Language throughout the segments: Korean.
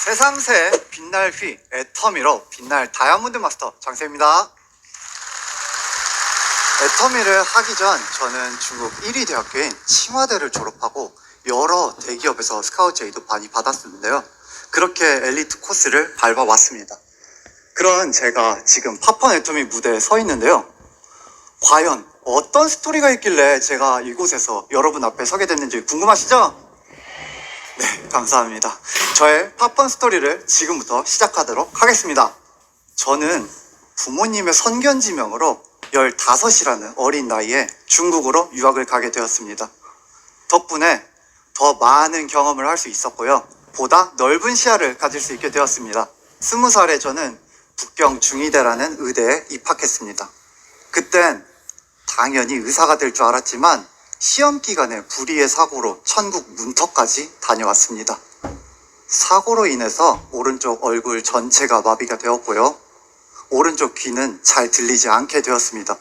세상새 빛날 휘 애터미로 빛날 다이아몬드 마스터 장세입니다. 애터미를 하기 전 저는 중국 1위 대학교인 칭화대를 졸업하고 여러 대기업에서 스카우트 제의도 많이 받았었는데요. 그렇게 엘리트 코스를 밟아왔습니다. 그런 제가 지금 팝펀 애터미 무대에 서 있는데요. 과연 어떤 스토리가 있길래 제가 이곳에서 여러분 앞에 서게 됐는지 궁금하시죠? 네, 감사합니다. 저의 팝펀 스토리를 지금부터 시작하도록 하겠습니다. 저는 부모님의 선견지명으로 15이라는 어린 나이에 중국으로 유학을 가게 되었습니다. 덕분에 더 많은 경험을 할 수 있었고요. 보다 넓은 시야를 가질 수 있게 되었습니다. 20살에 저는 북경 중의대라는 의대에 입학했습니다. 그땐 당연히 의사가 될 줄 알았지만 시험 기간에 불의의 사고로 천국 문턱까지 다녀왔습니다. 사고로 인해서 오른쪽 얼굴 전체가 마비가 되었고요. 오른쪽 귀는 잘 들리지 않게 되었습니다.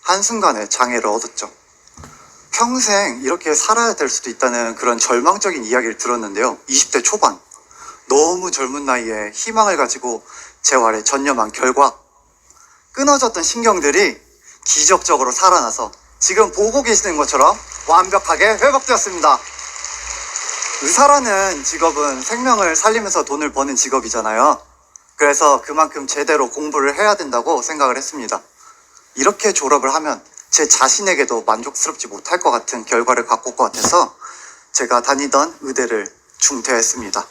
한순간에 장애를 얻었죠. 평생 이렇게 살아야 될 수도 있다는 그런 절망적인 이야기를 들었는데요. 20대 초반, 너무 젊은 나이에 희망을 가지고 재활에 전념한 결과 끊어졌던 신경들이 기적적으로 살아나서 지금 보고 계시는 것처럼 완벽하게 회복되었습니다. 의사라는 직업은 생명을 살리면서 돈을 버는 직업이잖아요. 그래서 그만큼 제대로 공부를 해야 된다고 생각을 했습니다. 이렇게 졸업을 하면 제 자신에게도 만족스럽지 못할 것 같은 결과를 갖고 올 것 같아서 제가 다니던 의대를 중퇴했습니다.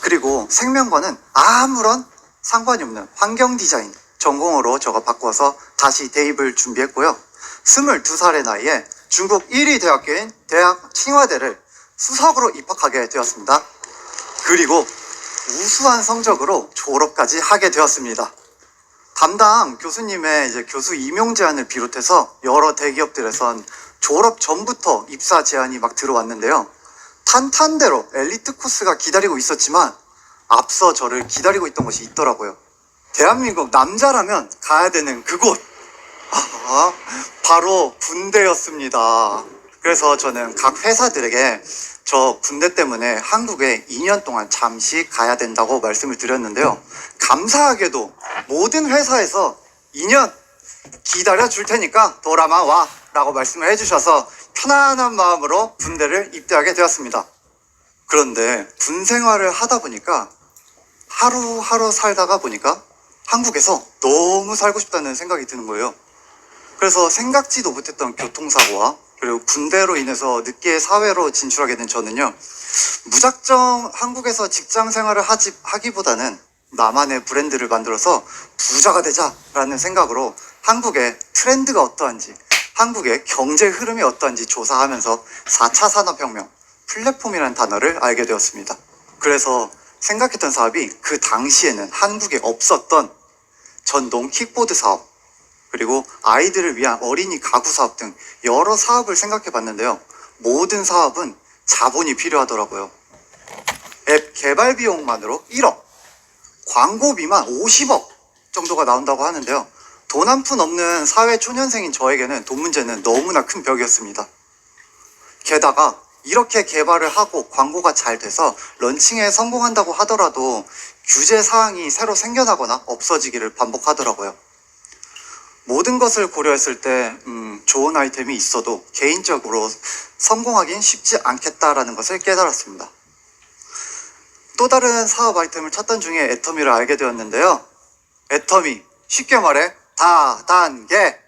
그리고 생명과는 아무런 상관이 없는 환경 디자인 전공으로 저가 바꿔서 다시 대입을 준비했고요. 22살의 나이에 중국 1위 대학교인 대학 칭화대를 수석으로 입학하게 되었습니다. 그리고 우수한 성적으로 졸업까지 하게 되었습니다. 담당 교수님의 교수 임용 제안을 비롯해서 여러 대기업들에선 졸업 전부터 입사 제안이 막 들어왔는데요. 탄탄대로 엘리트 코스가 기다리고 있었지만 앞서 저를 기다리고 있던 곳이 있더라고요. 대한민국 남자라면 가야 되는 그곳! 바로 군대였습니다. 그래서 저는 각 회사들에게 저 군대 때문에 한국에 2년 동안 잠시 가야 된다고 말씀을 드렸는데요. 감사하게도 모든 회사에서 2년 기다려 줄 테니까 돌아만 와 라고 말씀을 해주셔서 편안한 마음으로 군대를 입대하게 되었습니다. 그런데 군 생활을 하다 보니까 하루하루 살다가 보니까 한국에서 너무 살고 싶다는 생각이 드는 거예요. 그래서 생각지도 못했던 교통사고와 그리고 군대로 인해서 늦게 사회로 진출하게 된 저는요, 무작정 한국에서 직장 생활을 하기보다는 나만의 브랜드를 만들어서 부자가 되자라는 생각으로 한국의 트렌드가 어떠한지, 한국의 경제 흐름이 어떠한지 조사하면서 4차 산업혁명, 플랫폼이라는 단어를 알게 되었습니다. 그래서 생각했던 사업이 그 당시에는 한국에 없었던 전동 킥보드 사업, 그리고 아이들을 위한 어린이 가구 사업 등 여러 사업을 생각해 봤는데요. 모든 사업은 자본이 필요하더라고요. 앱 개발 비용만으로 1억, 광고비만 50억 정도가 나온다고 하는데요. 돈 한 푼 없는 사회 초년생인 저에게는 돈 문제는 너무나 큰 벽이었습니다. 게다가 이렇게 개발을 하고 광고가 잘 돼서 런칭에 성공한다고 하더라도 규제 사항이 새로 생겨나거나 없어지기를 반복하더라고요. 모든 것을 고려했을 때 좋은 아이템이 있어도 개인적으로 성공하긴 쉽지 않겠다라는 것을 깨달았습니다. 또 다른 사업 아이템을 찾던 중에 애터미를 알게 되었는데요. 애터미, 쉽게 말해 다단계.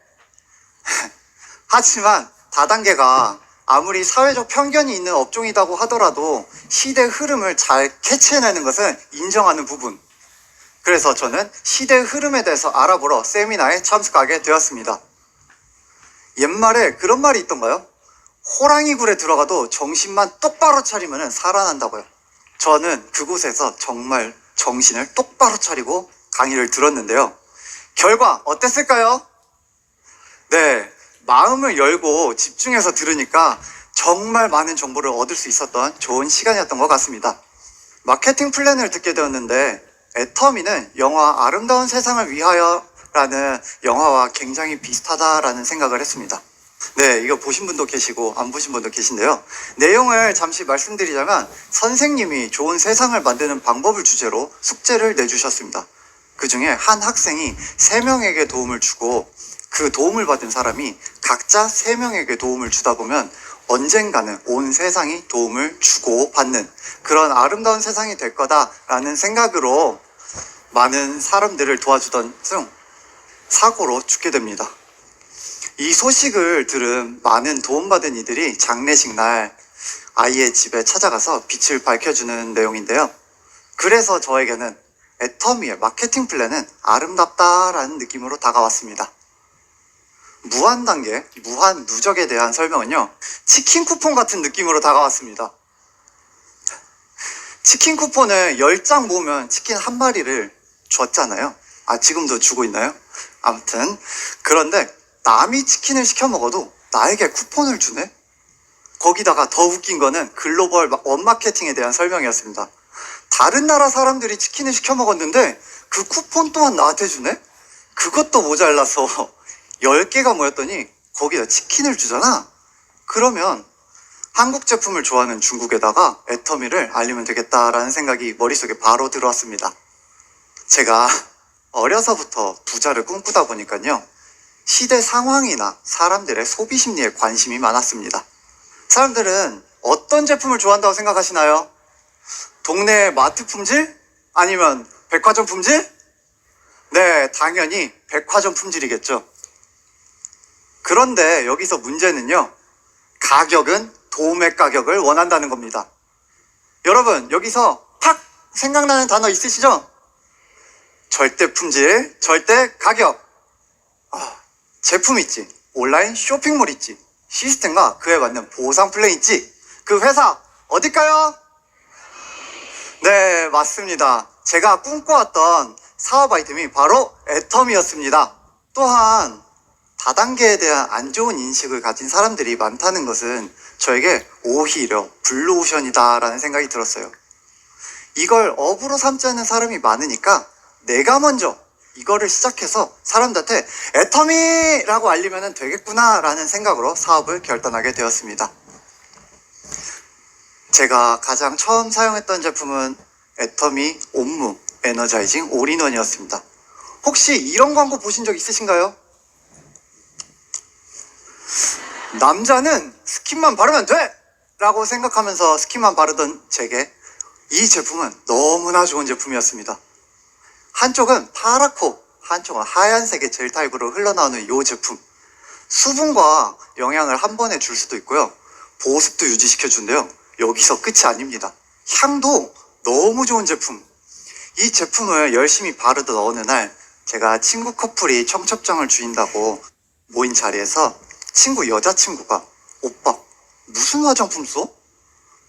하지만 다단계가 아무리 사회적 편견이 있는 업종이라고 하더라도 시대 흐름을 잘 캐치해내는 것은 인정하는 부분. 그래서 저는 시대 흐름에 대해서 알아보러 세미나에 참석하게 되었습니다. 옛말에 그런 말이 있던가요? 호랑이 굴에 들어가도 정신만 똑바로 차리면 살아난다고요. 저는 그곳에서 정말 정신을 똑바로 차리고 강의를 들었는데요. 결과 어땠을까요? 네, 마음을 열고 집중해서 들으니까 정말 많은 정보를 얻을 수 있었던 좋은 시간이었던 것 같습니다. 마케팅 플랜을 듣게 되었는데 애터미는 영화 아름다운 세상을 위하여 라는 영화와 굉장히 비슷하다라는 생각을 했습니다. 네, 이거 보신 분도 계시고 안 보신 분도 계신데요. 내용을 잠시 말씀드리자면 선생님이 좋은 세상을 만드는 방법을 주제로 숙제를 내주셨습니다. 그 중에 한 학생이 3명에게 도움을 주고 그 도움을 받은 사람이 각자 3명에게 도움을 주다 보면 언젠가는 온 세상이 도움을 주고 받는 그런 아름다운 세상이 될 거다라는 생각으로 많은 사람들을 도와주던 중 사고로 죽게 됩니다. 이 소식을 들은 많은 도움받은 이들이 장례식 날 아이의 집에 찾아가서 빛을 밝혀주는 내용인데요. 그래서 저에게는 애터미의 마케팅 플랜은 아름답다라는 느낌으로 다가왔습니다. 무한 단계, 무한 누적에 대한 설명은요, 치킨 쿠폰 같은 느낌으로 다가왔습니다. 치킨 쿠폰을 10장 모으면 치킨 한 마리를 줬잖아요. 지금도 주고 있나요? 아무튼 그런데 남이 치킨을 시켜 먹어도 나에게 쿠폰을 주네? 거기다가 더 웃긴 거는 글로벌 원마케팅에 대한 설명이었습니다. 다른 나라 사람들이 치킨을 시켜 먹었는데 그 쿠폰 또한 나한테 주네? 그것도 모자라서 10개가 모였더니 거기다 치킨을 주잖아? 그러면 한국 제품을 좋아하는 중국에다가 애터미를 알리면 되겠다라는 생각이 머릿속에 바로 들어왔습니다. 제가 어려서부터 부자를 꿈꾸다 보니까요, 시대 상황이나 사람들의 소비 심리에 관심이 많았습니다. 사람들은 어떤 제품을 좋아한다고 생각하시나요? 동네 마트 품질? 아니면 백화점 품질? 네, 당연히 백화점 품질이겠죠. 그런데 여기서 문제는요, 가격은 도매 가격을 원한다는 겁니다. 여러분, 여기서 팍 생각나는 단어 있으시죠? 절대 품질, 절대 가격. 제품 있지, 온라인 쇼핑몰 있지, 시스템과 그에 맞는 보상 플랜 있지. 그 회사 어딜까요? 네, 맞습니다. 제가 꿈꿔왔던 사업 아이템이 바로 애터미였습니다. 또한 다단계에 대한 안 좋은 인식을 가진 사람들이 많다는 것은 저에게 오히려 블루오션이다 라는 생각이 들었어요. 이걸 업으로 삼지 않는 사람이 많으니까 내가 먼저 이거를 시작해서 사람들한테 애터미라고 알리면 되겠구나 라는 생각으로 사업을 결단하게 되었습니다. 제가 가장 처음 사용했던 제품은 애터미 옴무 에너자이징 올인원이었습니다. 혹시 이런 광고 보신 적 있으신가요? 남자는 스킨만 바르면 돼! 라고 생각하면서 스킨만 바르던 제게 이 제품은 너무나 좋은 제품이었습니다. 한쪽은 파랗고 한쪽은 하얀색의 젤 타입으로 흘러나오는 이 제품, 수분과 영양을 한 번에 줄 수도 있고요, 보습도 유지시켜준대요. 여기서 끝이 아닙니다. 향도 너무 좋은 제품. 이 제품을 열심히 바르던 어느 날 제가 친구 커플이 청첩장을 주인다고 모인 자리에서 친구 여자친구가 오빠 무슨 화장품 써?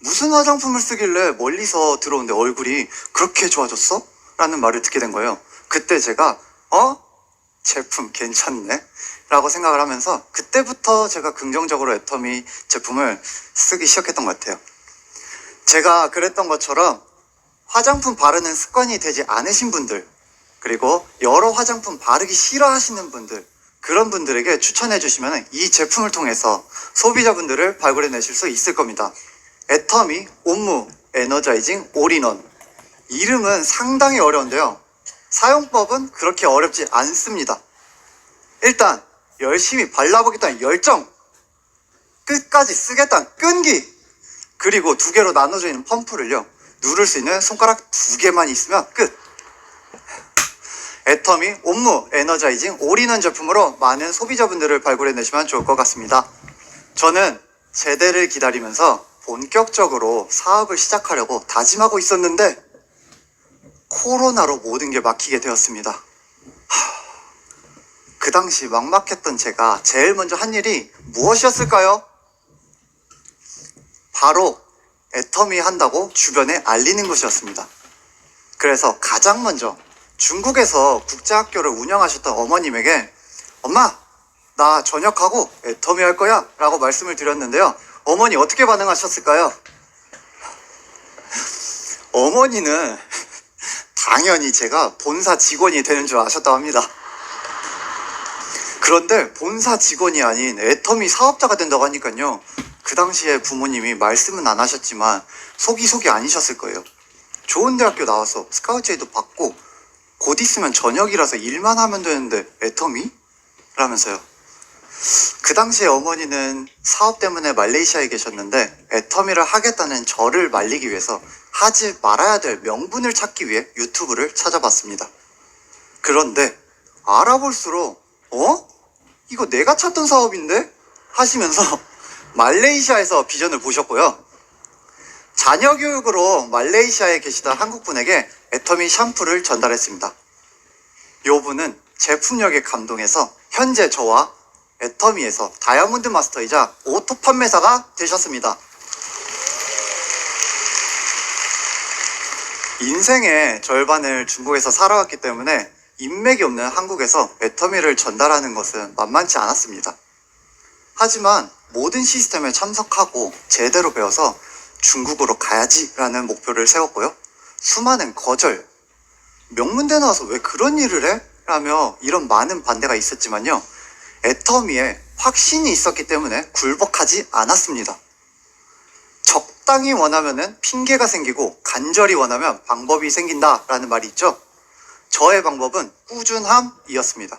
무슨 화장품을 쓰길래 멀리서 들어오는데 얼굴이 그렇게 좋아졌어? 라는 말을 듣게 된 거예요. 그때 제가 제품 괜찮네? 라고 생각을 하면서 그때부터 제가 긍정적으로 애터미 제품을 쓰기 시작했던 것 같아요. 제가 그랬던 것처럼 화장품 바르는 습관이 되지 않으신 분들, 그리고 여러 화장품 바르기 싫어하시는 분들, 그런 분들에게 추천해 주시면 이 제품을 통해서 소비자분들을 발굴해내실 수 있을 겁니다. 애터미 옴무 에너자이징 올인원. 이름은 상당히 어려운데요, 사용법은 그렇게 어렵지 않습니다. 일단 열심히 발라보겠다는 열정, 끝까지 쓰겠다는 끈기, 그리고 2개로 나눠져 있는 펌프를요, 누를 수 있는 손가락 2개만 있으면 끝. 애터미 옴무 에너자이징 올인원 제품으로 많은 소비자분들을 발굴해내시면 좋을 것 같습니다. 저는 제대를 기다리면서 본격적으로 사업을 시작하려고 다짐하고 있었는데 코로나로 모든 게 막히게 되었습니다. 그 당시 막막했던 제가 제일 먼저 한 일이 무엇이었을까요? 바로 애터미 한다고 주변에 알리는 것이었습니다. 그래서 가장 먼저 중국에서 국제학교를 운영하셨던 어머님에게 엄마, 나 전역하고 애터미 할 거야 라고 말씀을 드렸는데요, 어머니 어떻게 반응하셨을까요? 어머니는 당연히 제가 본사 직원이 되는 줄 아셨다고 합니다. 그런데 본사 직원이 아닌 애터미 사업자가 된다고 하니까요. 그 당시에 부모님이 말씀은 안 하셨지만 속이 아니셨을 거예요. 좋은 대학교 나와서 스카우트제의도 받고 곧 있으면 전역이라서 일만 하면 되는데 애터미? 라면서요. 그 당시에 어머니는 사업 때문에 말레이시아에 계셨는데 애터미를 하겠다는 저를 말리기 위해서 하지 말아야 될 명분을 찾기 위해 유튜브를 찾아봤습니다. 그런데 알아볼수록 이거 내가 찾던 사업인데? 하시면서 말레이시아에서 비전을 보셨고요. 자녀 교육으로 말레이시아에 계시던 한국분에게 애터미 샴푸를 전달했습니다. 요 분은 제품력에 감동해서 현재 저와 애터미에서 다이아몬드 마스터이자 오토 판매사가 되셨습니다. 인생의 절반을 중국에서 살아왔기 때문에 인맥이 없는 한국에서 애터미를 전달하는 것은 만만치 않았습니다. 하지만 모든 시스템에 참석하고 제대로 배워서 중국으로 가야지라는 목표를 세웠고요. 수많은 거절, 명문대 나와서 왜 그런 일을 해? 라며 이런 많은 반대가 있었지만요. 애터미에 확신이 있었기 때문에 굴복하지 않았습니다. 적당히 원하면은 핑계가 생기고 간절히 원하면 방법이 생긴다라는 말이 있죠. 저의 방법은 꾸준함이었습니다.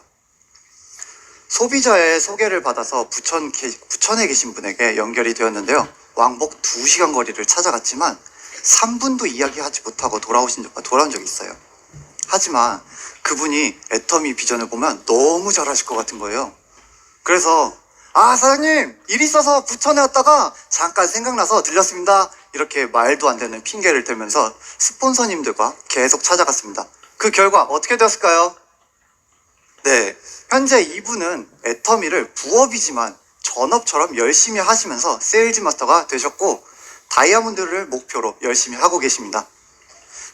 소비자의 소개를 받아서 부천에 계신 분에게 연결이 되었는데요. 왕복 2시간 거리를 찾아갔지만 3분도 이야기하지 못하고 돌아온 적이 있어요. 하지만 그분이 애터미 비전을 보면 너무 잘하실 것 같은 거예요. 그래서 사장님 일 있어서 부천에 왔다가 잠깐 생각나서 들렸습니다. 이렇게 말도 안 되는 핑계를 대면서 스폰서님들과 계속 찾아갔습니다. 그 결과 어떻게 되었을까요? 네, 현재 이분은 애터미를 부업이지만 전업처럼 열심히 하시면서 세일즈 마스터가 되셨고 다이아몬드를 목표로 열심히 하고 계십니다.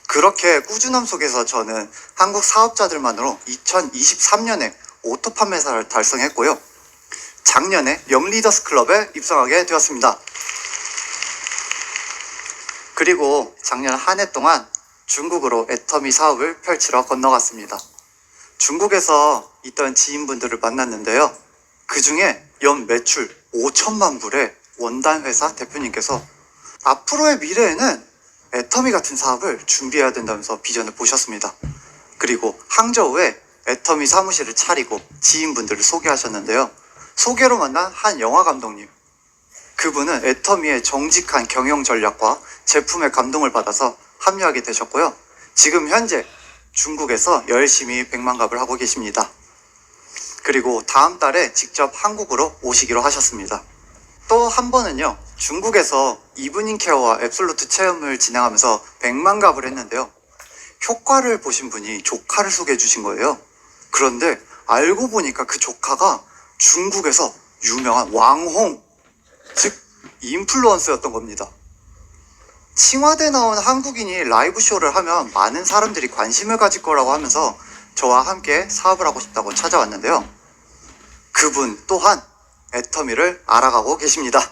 그렇게 꾸준함 속에서 저는 한국 사업자들만으로 2023년에 오토 판매사를 달성했고요. 작년에 영리더스 클럽에 입성하게 되었습니다. 그리고 작년 한 해 동안 중국으로 애터미 사업을 펼치러 건너갔습니다. 중국에서 있던 지인분들을 만났는데요. 그 중에 연 매출 5천만 불의 원단 회사 대표님께서 앞으로의 미래에는 애터미 같은 사업을 준비해야 된다면서 비전을 보셨습니다. 그리고 항저우에 애터미 사무실을 차리고 지인분들을 소개하셨는데요. 소개로 만난 한 영화 감독님. 그분은 애터미의 정직한 경영 전략과 제품의 감동을 받아서 합류하게 되셨고요. 지금 현재 중국에서 열심히 백만갑을 하고 계십니다. 그리고 다음 달에 직접 한국으로 오시기로 하셨습니다. 또 한 번은요, 중국에서 이브닝 케어와 앱솔루트 체험을 진행하면서 백만갑을 했는데요. 효과를 보신 분이 조카를 소개해 주신 거예요. 그런데 알고 보니까 그 조카가 중국에서 유명한 왕홍, 즉 인플루언서였던 겁니다. 칭화대 나온 한국인이 라이브 쇼를 하면 많은 사람들이 관심을 가질 거라고 하면서 저와 함께 사업을 하고 싶다고 찾아왔는데요. 그분 또한 애터미를 알아가고 계십니다.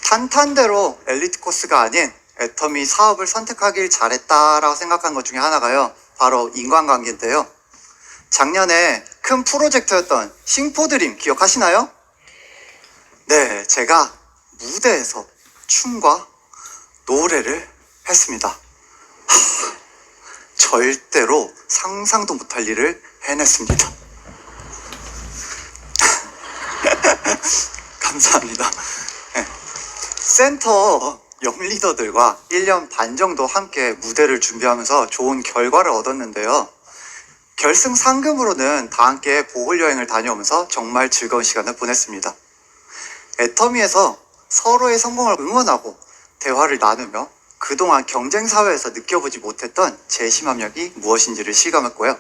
탄탄대로 엘리트 코스가 아닌 애터미 사업을 선택하길 잘했다라고 생각한 것 중에 하나가요. 바로 인간관계인데요. 작년에 큰 프로젝트였던 싱포드림 기억하시나요? 네, 제가 무대에서 춤과 노래를 했습니다. 절대로 상상도 못할 일을 해냈습니다. 감사합니다. 네. 센터 영리더들과 1년 반 정도 함께 무대를 준비하면서 좋은 결과를 얻었는데요. 결승 상금으로는 다 함께 보홀 여행을 다녀오면서 정말 즐거운 시간을 보냈습니다. 애터미에서 서로의 성공을 응원하고 대화를 나누며 그동안 경쟁사회에서 느껴보지 못했던 제 심함력이 무엇인지를 실감했고요.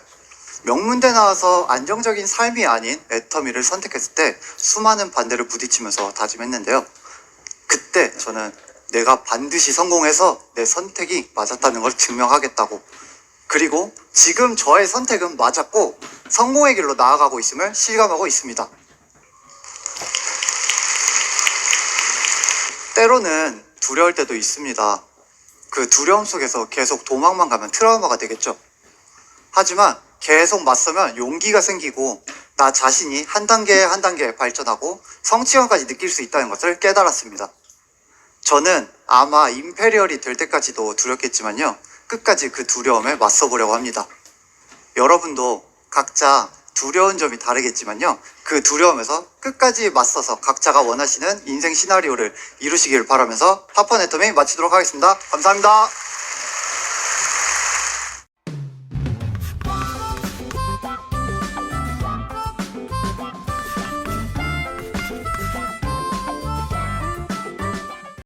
명문대 나와서 안정적인 삶이 아닌 애터미를 선택했을 때 수많은 반대를 부딪히면서 다짐했는데요. 그때 저는 내가 반드시 성공해서 내 선택이 맞았다는 걸 증명하겠다고, 그리고 지금 저의 선택은 맞았고 성공의 길로 나아가고 있음을 실감하고 있습니다. 때로는 두려울 때도 있습니다. 그 두려움 속에서 계속 도망만 가면 트라우마가 되겠죠. 하지만 계속 맞서면 용기가 생기고 나 자신이 한 단계 한 단계 발전하고 성취감까지 느낄 수 있다는 것을 깨달았습니다. 저는 아마 임페리얼이 될 때까지도 두렵겠지만요. 끝까지 그 두려움에 맞서보려고 합니다. 여러분도 각자 두려운 점이 다르겠지만요. 그 두려움에서 끝까지 맞서서 각자가 원하시는 인생 시나리오를 이루시길 바라면서 하퍼네토미 마치도록 하겠습니다. 감사합니다.